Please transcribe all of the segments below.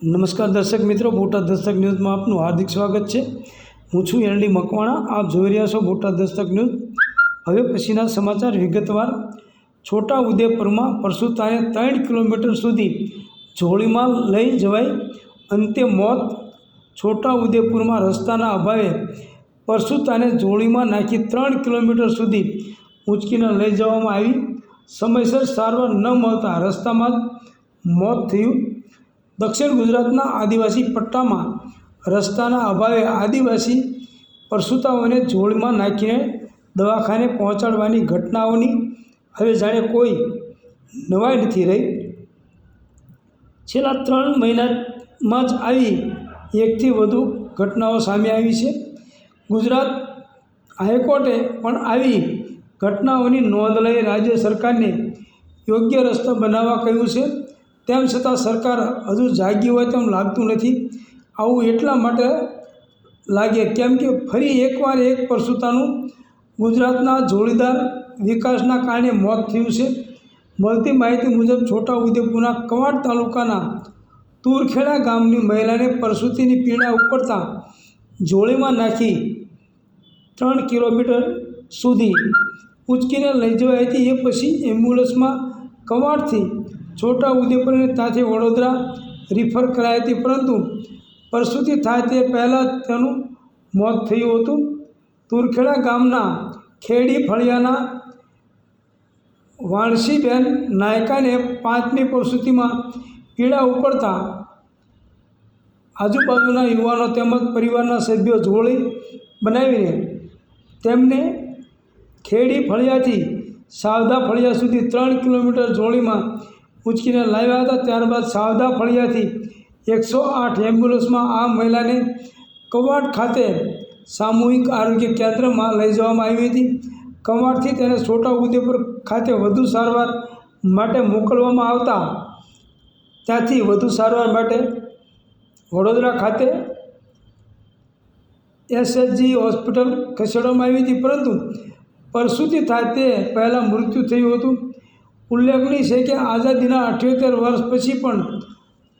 નમસ્કાર દર્શક મિત્રો, બોટાદ દસ્તક ન્યૂઝમાં આપનું હાર્દિક સ્વાગત છે। હું છું એલડી મકવાણા। આપ જોઈ રહ્યા છો બોટાદ દસ્તક ન્યૂઝ। હવે પછીના સમાચાર વિગતવાર। છોટા ઉદેપુરમાં પરસુતાને 3 કિલોમીટર સુધી જોળીમાં લઈ જવાઈ, અંતે મોત। છોટા ઉદેપુરમાં રસ્તાના અભાવે પરસુતાને જોળીમાં નાખી 3 કિલોમીટર સુધી ઊંચકીને લઈ જવામાં આવી। સમયસર સારવાર ન મળતા રસ્તામાં જ મોત થયું। દક્ષિણ ગુજરાતના આદિવાસી પટ્ટામાં રસ્તાના અભાવે આદિવાસી પરસુતાઓને જોળીમાં નાખીને દવાખાને પહોંચાડવાની ઘટનાઓની હવે જાણે કોઈ નવાઈ નથી રહી। છેલ્લા 3 મહિનામાં જ આવી એકથી વધુ ઘટનાઓ સામે આવી છે। ગુજરાત હાઈકોર્ટે પણ આવી ઘટનાઓની નોંધ લઈ રાજ્ય સરકારને યોગ્ય રસ્તા બનાવવા કહ્યું છે। તેમ છતાં સરકાર હજુ જાગી હોય તેમ લાગતું નથી। આવું એટલા માટે લાગે કેમ કે ફરી એકવાર એક પરસુતાનું ગુજરાતના જોડીદાર વિકાસના કારણે મોત થયું છે। મળતી માહિતી મુજબ છોટા ઉદેપુરના કવાંટ તાલુકાના તુરખેડા ગામની મહિલાને પ્રસૂતિની પીડા ઉપડતા જોળીમાં નાખી 3 કિલોમીટર સુધી ઊંચકીને લઈ જવાઈ હતી। એ પછી એમ્બ્યુલન્સમાં કવાંટથી છોટા ઉદેપુર અને ત્યાંથી વડોદરા રિફર કરાઈ હતી, પરંતુ પ્રસૂતિ થાય તે પહેલાં તેનું મોત થયું હતું। તુરખેડા ગામના ખેડી ફળિયાના વાણસીબેન નાયકાને 5મી પ્રસૂતિમાં પીડા ઉપડતા આજુબાજુના યુવાનો તેમજ પરિવારના સભ્યો જોડી બનાવીને તેમને ખેડી ફળિયાથી સાવધા ફળિયા સુધી 3 કિલોમીટર જોળીમાં ઊંચકીને લાવ્યા હતા। ત્યારબાદ સાવધા ફળિયાથી 108 એમ્બ્યુલન્સમાં આ મહિલાને કવાંટ ખાતે સામૂહિક આરોગ્ય કેન્દ્રમાં લઈ જવામાં આવી હતી। કવાંટથી તેને છોટા ઉદેપુર ખાતે વધુ સારવાર માટે મોકલવામાં આવતા ત્યાંથી વધુ સારવાર માટે વડોદરા ખાતે એસએચજી હોસ્પિટલ ખસેડવામાં આવી હતી, પરંતુ પ્રસૂતિ થાય તે પહેલાં મૃત્યુ થયું હતું। ઉલ્લેખનીય છે કે આઝાદીના 78 વર્ષ પછી પણ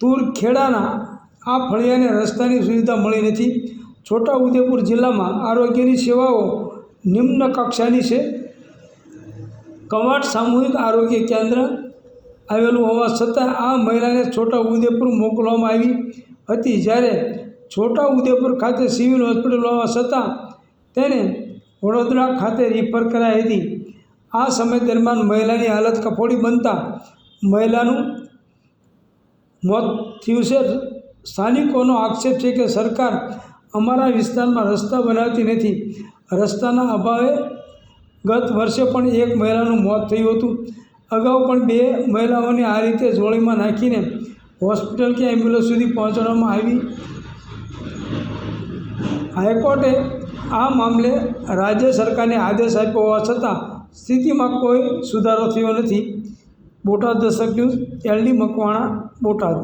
તુરખેડાના આ ફળિયાને રસ્તાની સુવિધા મળી નથી। છોટા ઉદેપુર જિલ્લામાં આરોગ્યની સેવાઓ નિમ્ન કક્ષાની છે। કવાંટ સામૂહિક આરોગ્ય કેન્દ્ર આવેલું હોવા છતાં આ મહિલાને છોટા ઉદેપુર મોકલવામાં આવી હતી, જ્યારે છોટા ઉદેપુર ખાતે સિવિલ હોસ્પિટલ હોવા છતાં તેને વડોદરા ખાતે રિફર કરાઈ હતી। આ સમય દરમિયાન મહિલાની હાલત કફોડી બનતા મહિલાનું મોત થયું છે। સ્થાનિકોનો આક્ષેપ છે કે સરકાર અમારા વિસ્તારમાં રસ્તા બનાવતી નથી। રસ્તાના અભાવે ગત વર્ષે પણ એક મહિલાનું મોત થયું હતું। અગાઉ પણ 2 મહિલાઓને આ રીતે જોળીમાં નાખીને હોસ્પિટલ કે એમ્બ્યુલન્સ સુધી પહોંચાડવામાં આવી। હાઈકોર્ટે આ મામલે રાજ્ય સરકારને આદેશ આપ્યો હોવા છતાં સ્થિતિમાં કોઈ સુધારો થયો નથી। Botad Dastak news, LD Makwana, Botad.